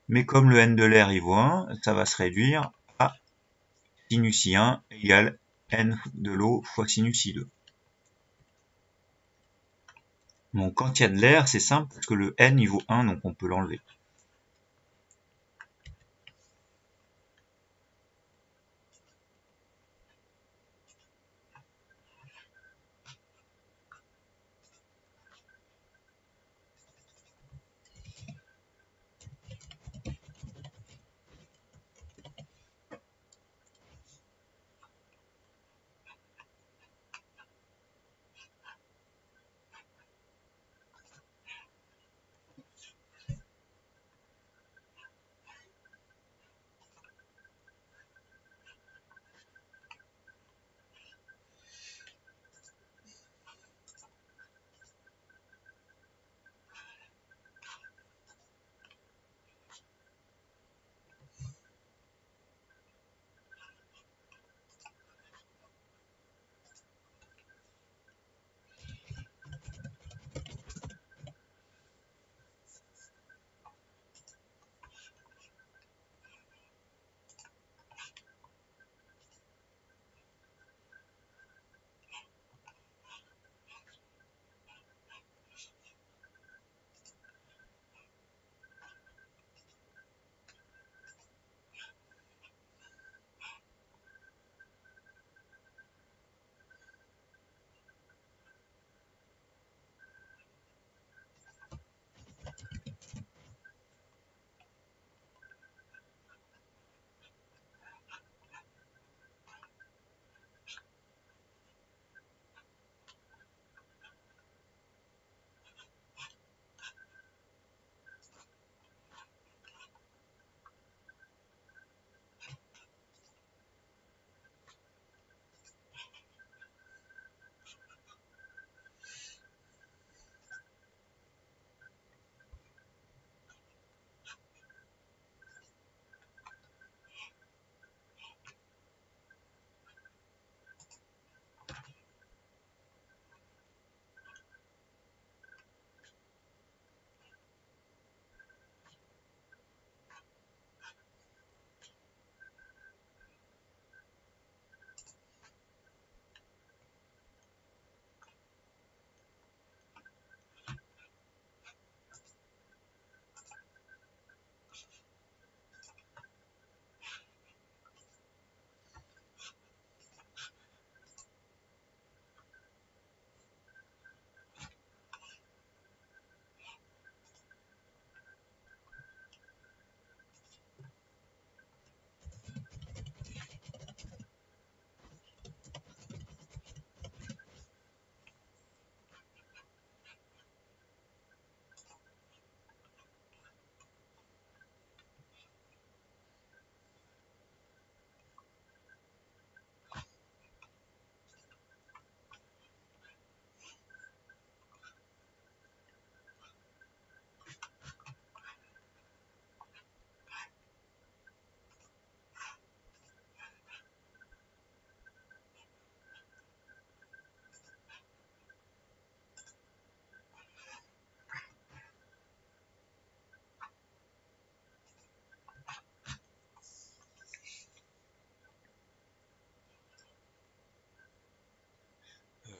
Mais comme le N de l'air il vaut 1, ça va se réduire à sinus I1 égale N de l'eau fois sinus I2. Donc quand il y a de l'air, c'est simple parce que le N il vaut 1, donc on peut l'enlever.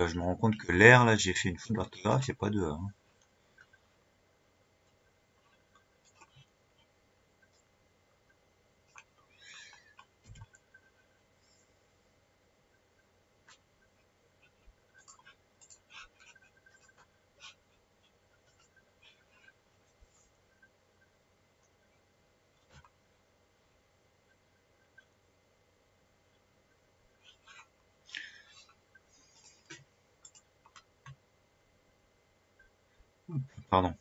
je me rends compte que l'air, là, j'ai fait une faute d'orthographe, c'est pas 2. Hein. Pardon.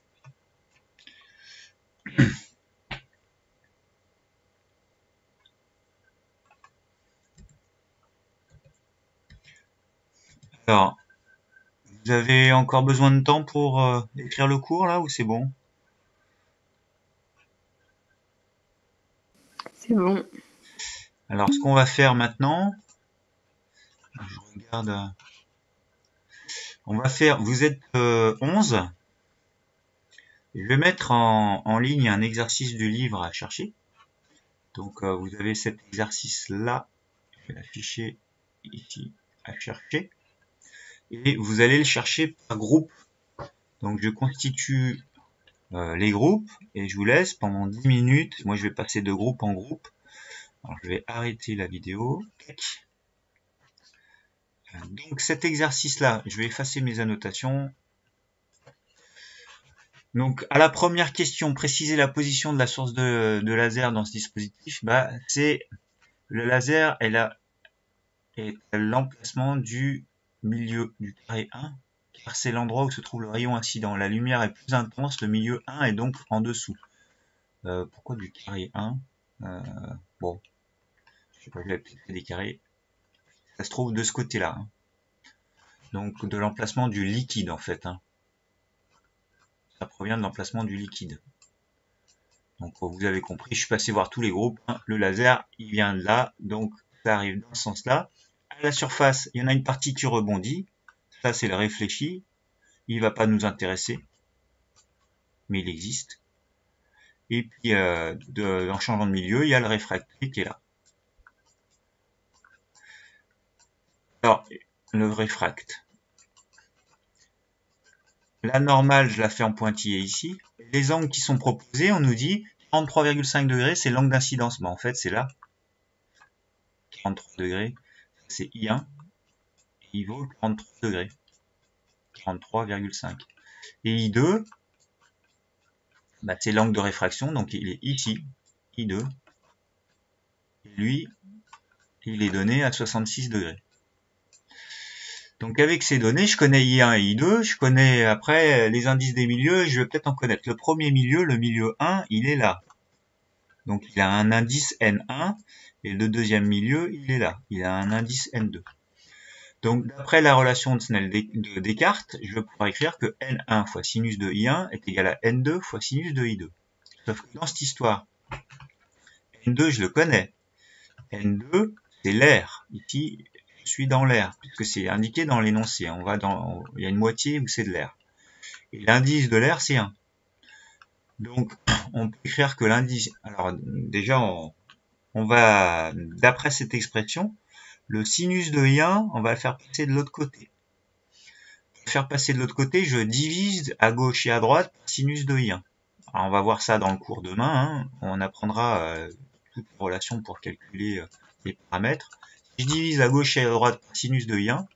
Alors, vous avez encore besoin de temps pour écrire le cours, là, ou c'est bon? C'est bon. Alors, ce qu'on va faire maintenant, je regarde, on va faire, vous êtes 11. Je vais mettre en ligne un exercice du livre à chercher. Donc, vous avez cet exercice-là, je vais l'afficher ici, à chercher. Et vous allez le chercher par groupe. Donc, je constitue les groupes et je vous laisse pendant 10 minutes. Moi, je vais passer de groupe en groupe. Alors, je vais arrêter la vidéo. Donc cet exercice-là, je vais effacer mes annotations. Donc à la première question, préciser la position de la source de laser dans ce dispositif, c'est le laser est à l'emplacement du milieu du carré 1, car c'est l'endroit où se trouve le rayon incident. La lumière est plus intense, le milieu 1 est donc en dessous. Pourquoi du carré 1 Bon, je sais pas, j'avais peut-être fait des carrés. Ça se trouve de ce côté-là. Hein. Donc de l'emplacement du liquide en fait. Hein. Ça provient de l'emplacement du liquide. Donc vous avez compris, je suis passé voir tous les groupes. Hein. Le laser, il vient de là, donc ça arrive dans ce sens-là. À la surface, il y en a une partie qui rebondit. Ça, c'est le réfléchi. Il ne va pas nous intéresser, mais il existe. Et puis, en changeant de milieu, il y a le réfracté qui est là. Alors, le réfracte. La normale, je la fais en pointillé ici. Les angles qui sont proposés, on nous dit 43,5 degrés, c'est l'angle d'incidence. Mais en fait, c'est là. 43 degrés, c'est I1. Et il vaut 43 degrés. 43,5. Et I2, c'est l'angle de réfraction, donc il est ici, I2. Et lui, il est donné à 66 degrés. Donc avec ces données, je connais I1 et I2, je connais après les indices des milieux, je vais peut-être en connaître. Le premier milieu, le milieu 1, il est là. Donc il a un indice N1, et le deuxième milieu, il est là. Il a un indice N2. Donc d'après la relation de Snell de Descartes, je vais pouvoir écrire que N1 fois sinus de I1 est égal à N2 fois sinus de I2. Sauf que dans cette histoire, N2, je le connais. N2, c'est l'air. Ici, je suis dans l'air, puisque c'est indiqué dans l'énoncé. Il y a une moitié où c'est de l'air. Et l'indice de l'air, c'est 1. Donc, on peut écrire que l'indice... Alors, déjà, on va, d'après cette expression, le sinus de I1, on va le faire passer de l'autre côté. Pour le faire passer de l'autre côté, je divise à gauche et à droite par sinus de I1. Alors, on va voir ça dans le cours demain. Hein. On apprendra toutes les relations pour calculer les paramètres. Si je divise à gauche et à droite par sinus de I1,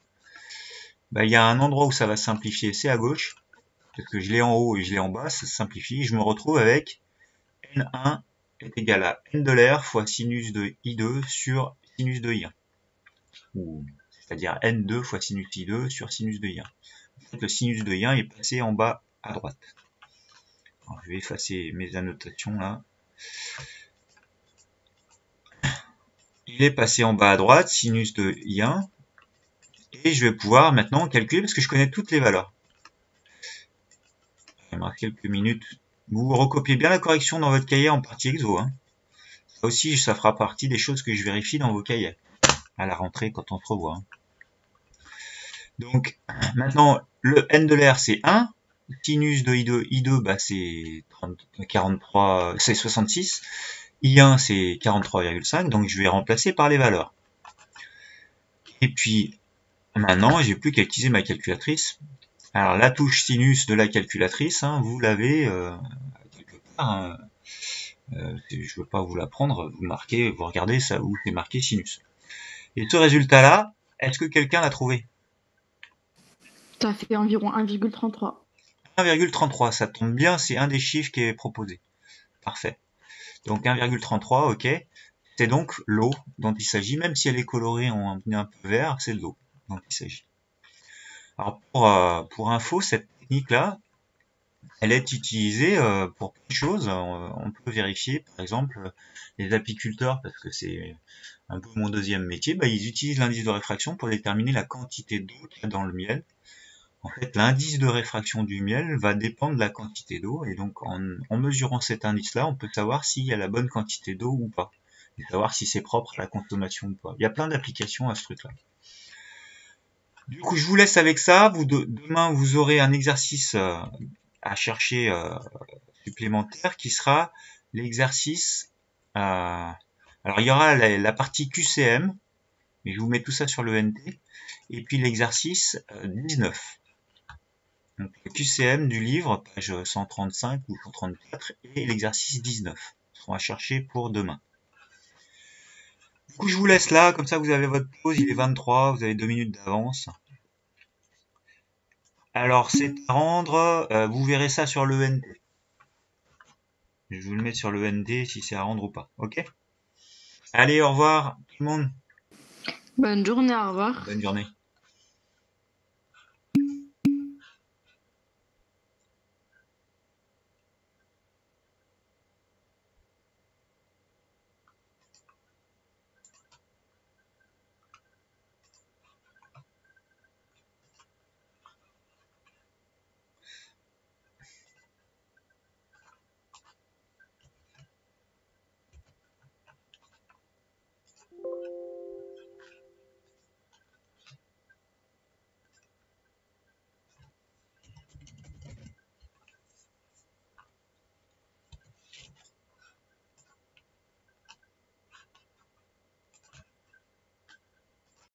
il y a un endroit où ça va simplifier, c'est à gauche. Parce que je l'ai en haut et je l'ai en bas, ça simplifie. Je me retrouve avec N1 est égal à N de l'air fois sinus de I2 sur sinus de I1. C'est-à-dire N2 fois sinus I2 sur sinus de I1. En fait, le sinus de I1 est passé en bas à droite. Alors, je vais effacer mes annotations là. Il est passé en bas à droite, sinus de I1. Et je vais pouvoir maintenant calculer parce que je connais toutes les valeurs. Il me reste quelques minutes. Vous recopiez bien la correction dans votre cahier en partie exo. Hein. Ça aussi, ça fera partie des choses que je vérifie dans vos cahiers. À la rentrée quand on se revoit. Hein. Donc, maintenant, le N de l'air, c'est 1. Sinus de I2 c'est 43, c'est 66. I1, c'est 43,5. Donc, je vais remplacer par les valeurs. Et puis, Maintenant, j'ai plus qu'à utiliser ma calculatrice. Alors, la touche sinus de la calculatrice, hein, vous l'avez quelque part. Hein. Je veux pas vous la prendre. Vous marquez, vous regardez, ça où c'est marqué sinus. Et ce résultat-là, est-ce que quelqu'un l'a trouvé? Ça fait environ 1,33. 1,33, ça tombe bien, c'est un des chiffres qui est proposé. Parfait. Donc 1,33, ok. C'est donc l'eau dont il s'agit, même si elle est colorée en un peu vert, c'est de l'eau dont il s'agit. Alors pour info, cette technique-là, elle est utilisée pour plein de choses. On peut vérifier, par exemple, les apiculteurs, parce que c'est un peu mon deuxième métier, bah, ils utilisent l'indice de réfraction pour déterminer la quantité d'eau qu'il y a dans le miel. En fait, l'indice de réfraction du miel va dépendre de la quantité d'eau, et donc en mesurant cet indice-là, on peut savoir s'il y a la bonne quantité d'eau ou pas, et savoir si c'est propre à la consommation ou pas. Il y a plein d'applications à ce truc-là. Du coup, je vous laisse avec ça. Demain, vous aurez un exercice à chercher supplémentaire qui sera l'exercice. Alors, il y aura la partie QCM, mais je vous mets tout ça sur le NT, et puis l'exercice 19. Donc, le QCM du livre, page 135 ou 134, et l'exercice 19 seront à chercher pour demain. Du coup, je vous laisse là, comme ça vous avez votre pause, il est 23, vous avez 2 minutes d'avance. Alors, c'est à rendre, vous verrez ça sur le ND. Je vais vous le mettre sur le ND si c'est à rendre ou pas, ok? Allez, au revoir tout le monde, Bonne journée, au revoir. bonne journée.